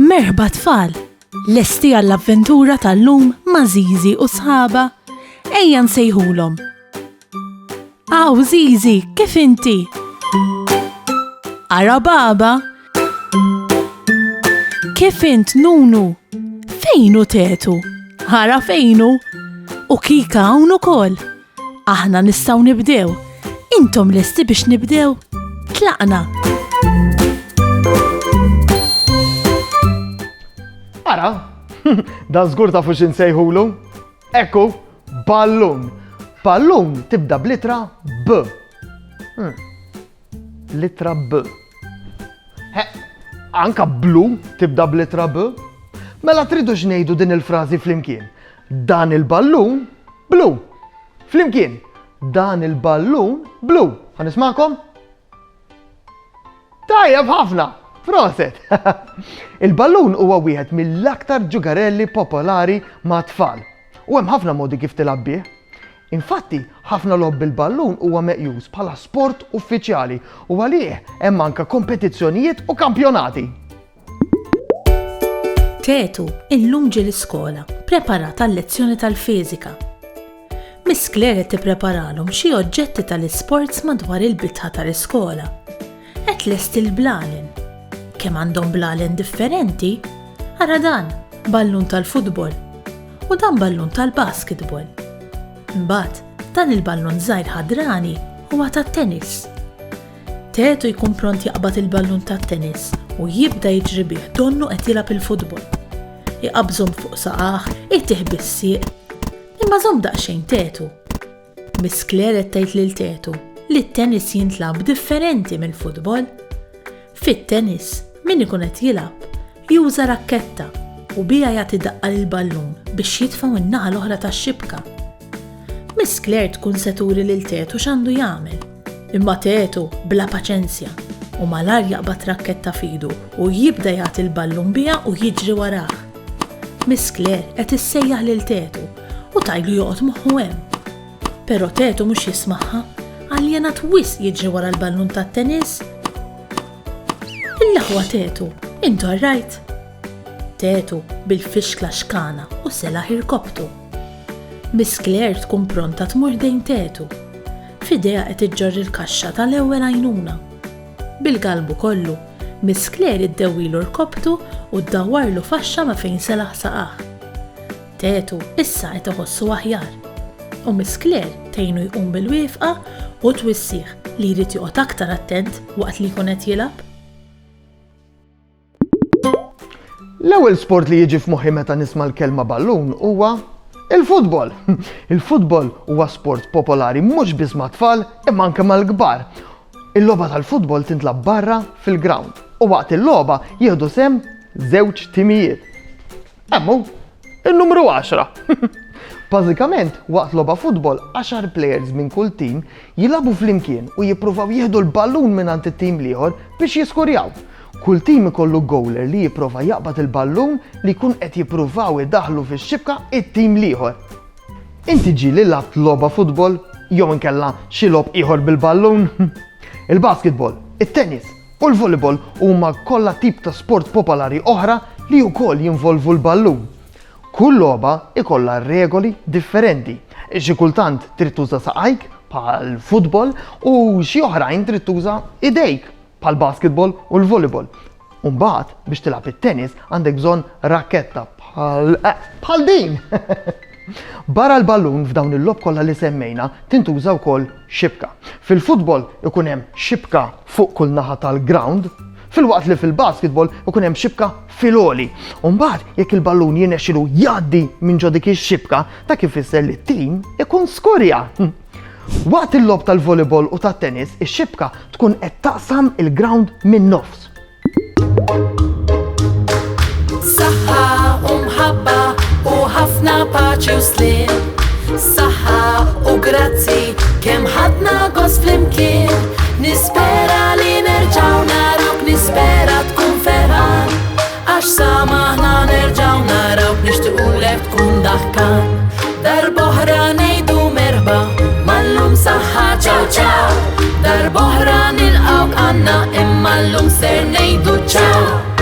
Merħba tfal, lesti għall-avventura tal-lum ma' Zizi u sħaba. Ejja nsejħulhom. Aw Zizi, kif inti? Ara baba? Kif int Nunu? Fejnu Tetu? Ara fejnu? U Kika hawn ukoll. Aħna nistgħu nibdew. Intom lesti biex nibdew? Tlaqna. Ara, dan żgur tafu x'insejħulu? Ekku, ballun. Ballun tibda b'litra B. Litra B. Anka blu tibda b'litra B. Mela tridu x'ngħidu din il-frażi flimkien. Dan il-ballun blu. Flimkien. Dan il-ballun blu. Ħanismakom? Tajjeb ħafna. Proset! Il-ballun huwa wieħed mill-aktar ġugarelli popolari ma' tfal. U hemm ħafna modi kif tilab bih. Infatti, ħafna lob bil-ballun huwa meqjus bħala sport uffiċjali u għalih hemm anke kompetizzjonijiet u kampjonati. Tetu illum ġie l-iskola, preparat għal-lezzjoni tal-fiżika. Miss Claire qed tippreparalhom xi oġġetti tal-isports madwar il-bitħa tal-iskola. Qed lest il-blalin. Kemm għandhom blalin differenti, ara dan ballun tal-futbol u dan ballun tal-basketball. Imbagħad dan il-ballun żgħir ħadrani huwa tat-tennis. Tetu jkun pront jaqbad il-ballun tat-tennis u jibda jiġri bih donnu qed jilgħab il-futbol. Iqabżhom fuq saqaħ, ittieħ bis-sieq. Imma żomm daqsxejn Tetu. Miss Claire qed tgħid lil Tetu li t-tennis jintlab differenti mill-futbol. Fit-tennis, min ikun qed jilgħab juża rakketta u biha jagħti daqqa lill-ballun biex jitfgħu in-naħa l-oħra tax-xibka. Miss Claire tkun se turi lil Tetu x'għandu jagħmel. Imma Tetu bla paċenzja u malar jaqbad rakketta f'idu u jibda jagħti l-ballun biha u jiġri warah. Miss Claire qed issejjaħ lil Tetu u tajlu joqgħod moħħu hemm. Però Tetu mhux jismagħha għalli wisq jiġri wara l-ballun tat-tennis. Illa huwa Tetu, intu rajt? Tetu bil-fixkla xkana u selaħ irkobtu. Miss Claire tkun pronta tmur dejn Tetu. F'idejha qed iġġorri l-kaxxa tal-ewwel għajnuna. Bil-qalbu kollu, Miss Claire iddewwilu rkobtu u ddawwarlu faxxa ma' fejn selaħ saqaħ. Tetu issa qed iħossu aħjar. U Miss Claire tgħinu jqum bil-wieqfa u twissih li jrid joqgħod aktar attent waqt li jkun qed jilgħab. L-ewwel sport li jiġi f'moħħi meta nisma' l-kelma ballun huwa il-futbol. Il-futbol huwa sport popolari mhux biss ma' tfal imma anke mal-kbar. Il-logħba tal-futbol tintlab barra fil-ground u waqt il-logħba jieħdu sehem żewġ timijiet. Hemmu in-numru 10. Bażikament, waqt logħba futbol, 10 players minn kull tim jilagħbu flimkien u jippruvaw jieħdu l-ballun mingħand it-tim l-ieħor biex jiskurjaw. Kull tim ikollu goaler li jipprova jaqbad il-ballun li jkun qed jippruvaw idaħħlu fix-xibka it-tim l-ieħor. Inti ġi li labt logħba futbol jew inkella xi logħob ieħor bil-ballun? Il-basketball, it-tennis u l-volleyball huma kollha tip ta' sport popolari oħra li wkoll jinvolvu l-ballun. Kull logħba ikollha regoli differenti. Xi kultant trid tuża saqajk bħal futbol u xi oħrajn trid tuża idejk bħal basketball u l-volleyball. Mbagħad biex tilgħab it-tennis għandek bżonn rakketta bħal din. Barra l-ballun f'dawn il-lob kollha li semmejna tintuża wkoll xibka. Fil-futbol ikun hemm xibka fuq kull naħa tal-ground, fil-waqt li fil-basketball ikun hemm xibka fil-għoli. Mbagħad jekk il-ballun jinexxilu jgħaddi minn ġo dik ix-xibka ta' kif isser li t-tim ikun skurja. Waqt il-lob tal-volleyball u tat-tennis, ix-xibka tkun qed taqsam il-ground minn nofs. Saħħa u mħabba u ħafna paċi u slim. Saħħa u grazzi kemm ħadna gost flimkien. Nispera li nerġgħu narawk, nispera tkun ferħan. Għax samaħna nerġgħu narawk nixtiequlek tkun daħkan. Darb'oħra ngħidu merħba mal-lum saħħa ċaw ċaw. Darb'oħra nilqawk għandna imma llum ser ngħidu ċaw.